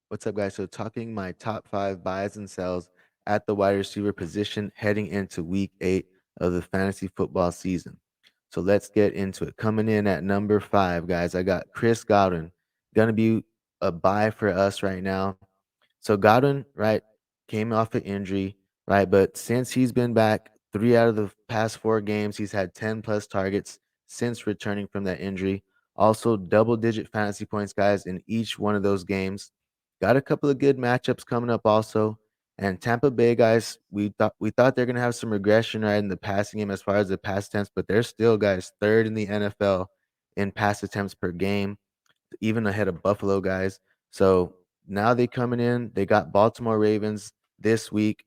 What's up, guys? So, talking my top five buys and sells at the wide receiver position heading into week 8 of the fantasy football season. So, let's get into it. Coming in at number 5, guys, I got Chris Godwin. Going to be a buy for us right now. So, Godwin, right, came off an injury, right? But since he's been back 3 out of the past 4 games, he's had 10 plus targets since returning from that injury. Also, double digit fantasy points, guys, in each one of those games. Got a couple of good matchups coming up also. And Tampa Bay guys, we thought they're gonna have some regression right in the passing game as far as the pass attempts, but they're still guys third in the NFL in pass attempts per game, even ahead of Buffalo guys. So now they coming in. They got Baltimore Ravens this week,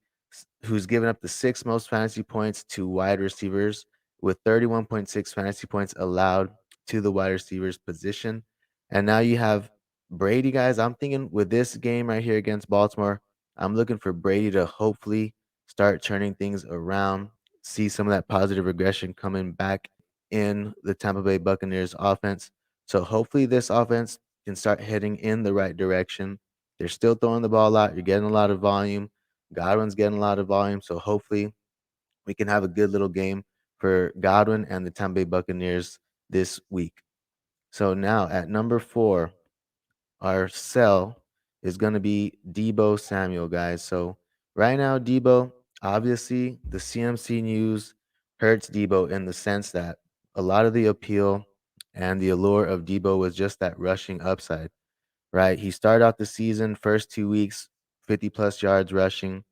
who's given up the sixth most fantasy points to wide receivers with 31.6 fantasy points allowed to the wide receivers position. And now you have Brady, guys. I'm thinking with this game right here against Baltimore, I'm looking for Brady to hopefully start turning things around, see some of that positive regression coming back in the Tampa Bay Buccaneers offense. So hopefully this offense can start heading in the right direction. They're still throwing the ball out. You're getting a lot of volume. Godwin's getting a lot of volume. So hopefully we can have a good little game for Godwin and the Tampa Bay Buccaneers this week. So now at number 4, our sell is going to be Deebo Samuel, guys. So right now, Deebo, obviously, the CMC news hurts Deebo in the sense that a lot of the appeal and the allure of Deebo was just that rushing upside, right? He started out the season, first 2 weeks, 50 plus yards rushing.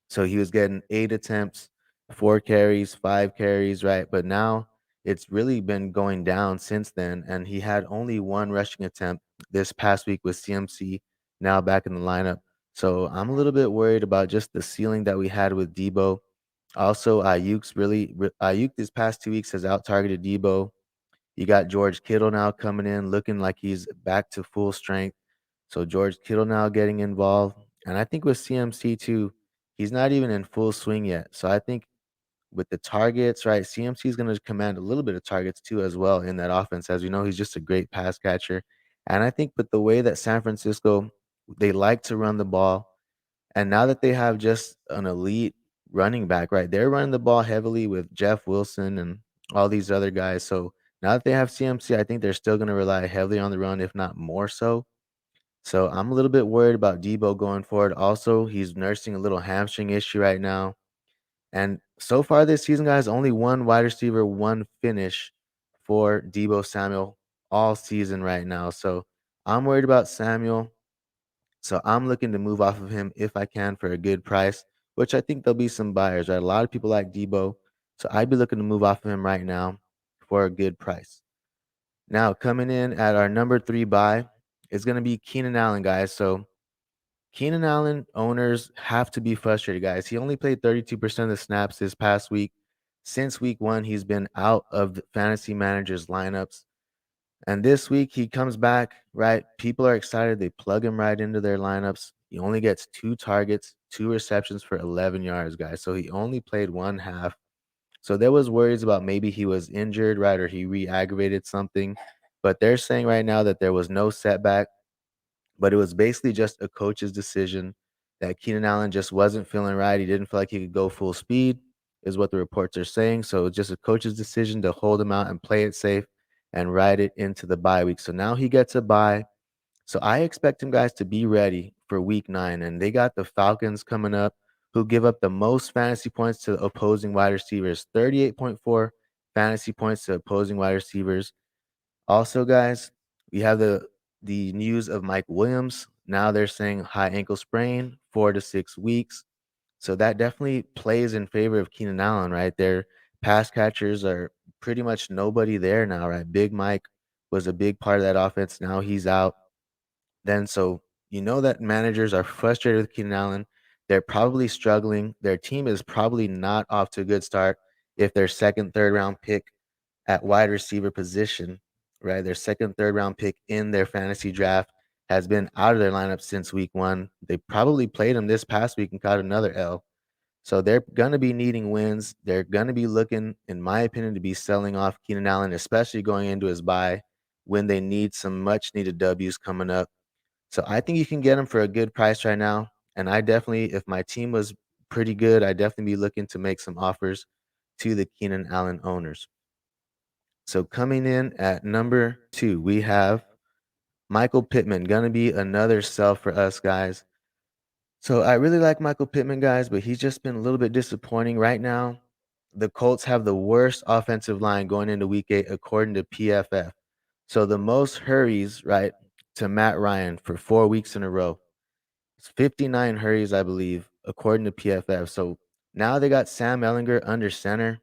So he was getting 8 attempts, 4 carries, 5 carries, right? But now it's really been going down since then. And he had only one rushing attempt this past week with CMC now back in the lineup. So I'm a little bit worried about just the ceiling that we had with Debo. Also, Ayuk this past 2 weeks has out targeted Debo. You got George Kittle now coming in, looking like he's back to full strength. So George Kittle now getting involved. And I think with CMC too, he's not even in full swing yet. So I think with the targets, right, CMC is going to command a little bit of targets too as well in that offense. As we know, he's just a great pass catcher. And I think with the way that San Francisco, they like to run the ball, and now that they have just an elite running back, right? They're running the ball heavily with Jeff Wilson and all these other guys. So now that they have CMC, I think they're still going to rely heavily on the run, if not more so. So I'm a little bit worried about Debo going forward. Also, he's nursing a little hamstring issue right now. And so far this season, guys, only one wide receiver, one finish for Debo Samuel all season right now. So I'm worried about Samuel. So I'm looking to move off of him if I can for a good price, which I think there'll be some buyers, right? A lot of people like Debo. So I'd be looking to move off of him right now for a good price. Now, coming in at our number 3 buy is going to be Keenan Allen, guys. So Keenan Allen owners have to be frustrated, guys. He only played 32% of the snaps this past week. Since week 1, he's been out of the fantasy managers' lineups. And this week he comes back, right? People are excited. They plug him right into their lineups. He only gets 2 targets, 2 receptions for 11 yards, guys. So he only played one half. So there was worries about maybe he was injured, right? Or he re-aggravated something. But they're saying right now that there was no setback, but it was basically just a coach's decision that Keenan Allen just wasn't feeling right. He didn't feel like he could go full speed, is what the reports are saying. So it's just a coach's decision to hold him out and play it safe and ride it into the bye week. So now he gets a bye. So I expect him guys to be ready for week 9. And they got the Falcons coming up, who give up the most fantasy points to opposing wide receivers, 38.4 fantasy points to opposing wide receivers. Also, guys, we have the news of Mike Williams. Now they're saying high ankle sprain, 4 to 6 weeks. So that definitely plays in favor of Keenan Allen, right? Their pass catchers are pretty much nobody there now, right? Big Mike was a big part of that offense. Now he's out. Then so you know that managers are frustrated with Keenan Allen. They're probably struggling. Their team is probably not off to a good start if their second, third round pick at wide receiver position, right? Their second, third round pick in their fantasy draft has been out of their lineup since week 1. They probably played him this past week and caught another L. So they're going to be needing wins. They're going to be looking, in my opinion, to be selling off Keenan Allen, especially going into his bye when they need some much needed W's coming up. So I think you can get him for a good price right now. And I definitely, if my team was pretty good, I'd definitely be looking to make some offers to the Keenan Allen owners. So coming in at number 2, we have Michael Pittman. Gonna be another sell for us, guys. So I really like Michael Pittman, guys, but he's just been a little bit disappointing right now. The Colts have the worst offensive line going into week 8, according to PFF. So the most hurries, right, to Matt Ryan for 4 weeks in a row. It's 59 hurries, I believe, according to PFF. So now they got Sam Ellinger under center.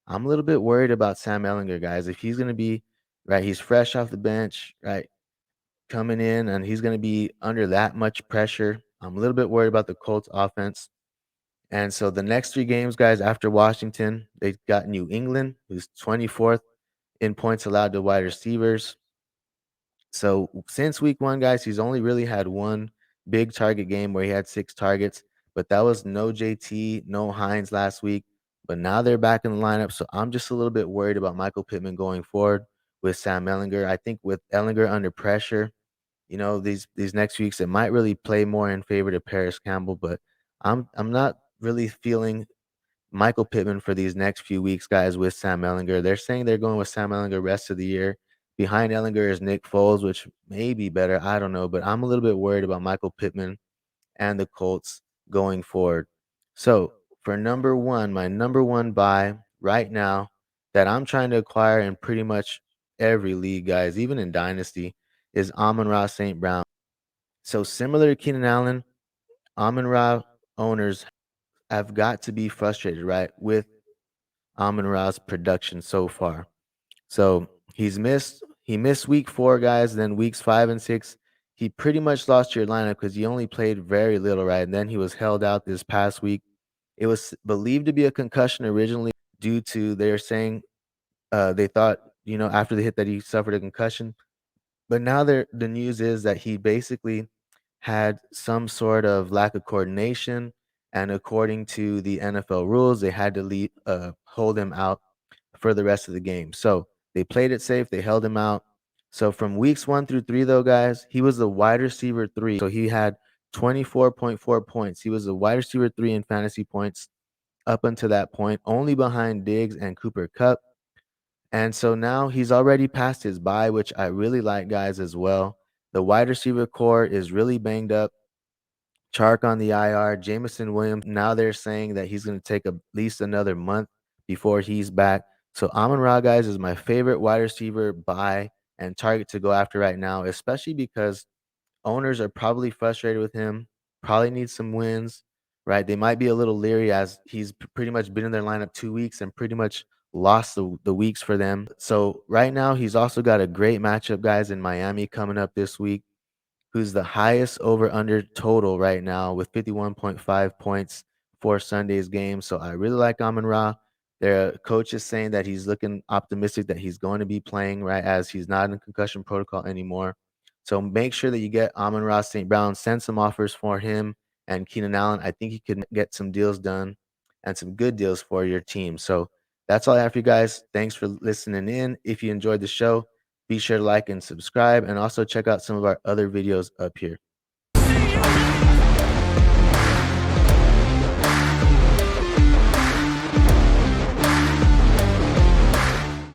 I'm a little bit worried about Sam Ellinger, guys. If he's going to be, right, he's fresh off the bench, right, coming in, and he's going to be under that much pressure. I'm a little bit worried about the Colts offense. And so the next 3 games, guys, after Washington, they got New England, who's 24th in points allowed to wide receivers. So since week 1, guys, he's only really had one big target game where he had 6 targets, but that was no JT, no Hines last week. But now they're back in the lineup, so I'm just a little bit worried about Michael Pittman going forward with Sam Ellinger. I think with Ellinger under pressure, these next weeks it might really play more in favor to Paris Campbell, but I'm not really feeling Michael Pittman for these next few weeks, guys, with Sam Ellinger. They're saying they're going with Sam Ellinger rest of the year. Behind Ellinger is Nick Foles, which may be better. I don't know, but I'm a little bit worried about Michael Pittman and the Colts going forward. So for number 1, my number 1 buy right now that I'm trying to acquire in pretty much every league, guys, even in Dynasty, is Amonra St. Brown. So similar to Keenan Allen, Amon-Ra owners have got to be frustrated, right, with Amon-Ra's production so far. So he missed week 4, guys. Then weeks 5 and 6, he pretty much lost your lineup because he only played very little, right? And then he was held out this past week. It was believed to be a concussion originally due to they're saying they thought after the hit that he suffered a concussion. But now the news is that he basically had some sort of lack of coordination, and according to the NFL rules, they had to hold him out for the rest of the game. So they played it safe. They held him out. So from weeks 1 through 3, though, guys, he was the wide receiver 3. So he had 24.4 points. He was the wide receiver 3 in fantasy points up until that point, only behind Diggs and Cooper Kupp. And so now he's already passed his bye, which I really like, guys, as well. The wide receiver core is really banged up. Chark on the IR, Jameson Williams. Now they're saying that he's going to take at least another month before he's back. So Amon-Ra, guys, is my favorite wide receiver buy and target to go after right now, especially because owners are probably frustrated with him, probably need some wins, right? They might be a little leery as he's pretty much been in their lineup 2 weeks and pretty much lost the weeks for them. So right now, he's also got a great matchup, guys, in Miami coming up this week, who's the highest over-under total right now with 51.5 points for Sunday's game. So I really like Amon-Ra. Their coach is saying that he's looking optimistic that he's going to be playing, right, as he's not in concussion protocol anymore. So make sure that you get Amon-Ra St. Brown. Send some offers for him and Keenan Allen. I think you could get some deals done and some good deals for your team. So that's all I have for you guys. Thanks for listening in. If you enjoyed the show, be sure to like and subscribe, and also check out some of our other videos up here.